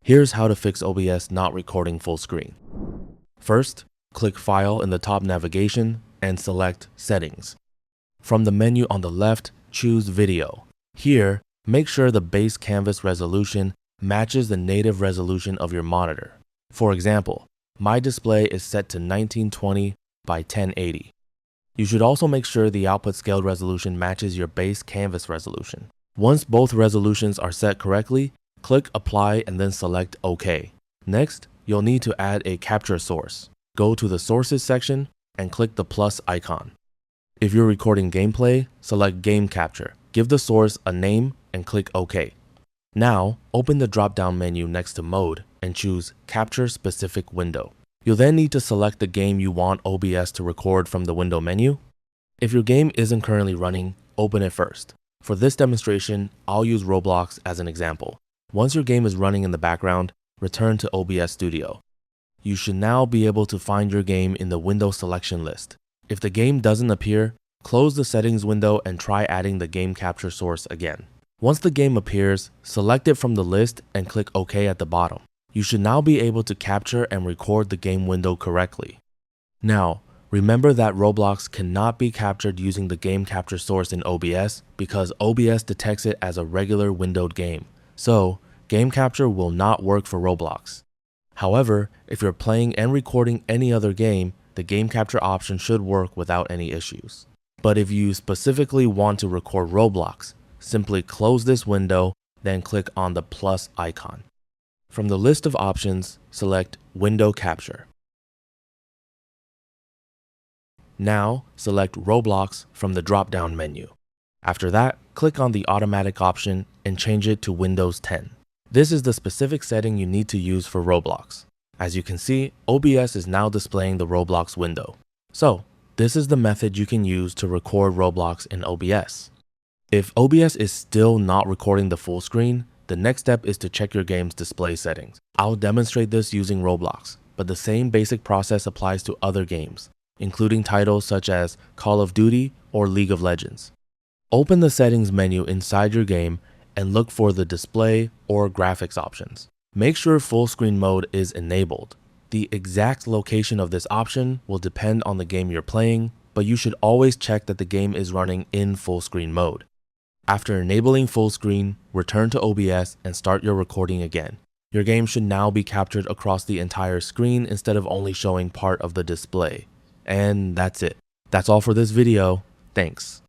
Here's how to fix OBS not recording full screen. First, click File in the top navigation and select Settings. From the menu on the left, choose Video. Here, make sure the base canvas resolution matches the native resolution of your monitor. For example, my display is set to 1920 by 1080. You should also make sure the output scale resolution matches your base canvas resolution. Once both resolutions are set correctly, click Apply and then select OK. Next, you'll need to add a capture source. Go to the Sources section and click the plus icon. If you're recording gameplay, select Game Capture. Give the source a name and click OK. Now, open the drop-down menu next to Mode and choose Capture Specific Window. You'll then need to select the game you want OBS to record from the window menu. If your game isn't currently running, open it first. For this demonstration, I'll use Roblox as an example. Once your game is running in the background, return to OBS Studio. You should now be able to find your game in the window selection list. If the game doesn't appear, close the settings window and try adding the game capture source again. Once the game appears, select it from the list and click OK at the bottom. You should now be able to capture and record the game window correctly. Now, remember that Roblox cannot be captured using the game capture source in OBS because OBS detects it as a regular windowed game. So, game capture will not work for Roblox. However, if you're playing and recording any other game, the game capture option should work without any issues. But if you specifically want to record Roblox, simply close this window, then click on the plus icon. From the list of options, select Window Capture. Now, select Roblox from the drop-down menu. After that, click on the Automatic option and change it to Windows 10. This is the specific setting you need to use for Roblox. As you can see, OBS is now displaying the Roblox window. So, this is the method you can use to record Roblox in OBS. If OBS is still not recording the full screen, the next step is to check your game's display settings. I'll demonstrate this using Roblox, but the same basic process applies to other games, including titles such as Call of Duty or League of Legends. Open the settings menu inside your game and look for the display or graphics options. Make sure full screen mode is enabled. The exact location of this option will depend on the game you're playing, but you should always check that the game is running in full screen mode. After enabling full screen, return to OBS and start your recording again. Your game should now be captured across the entire screen instead of only showing part of the display. And that's it. That's all for this video. Thanks.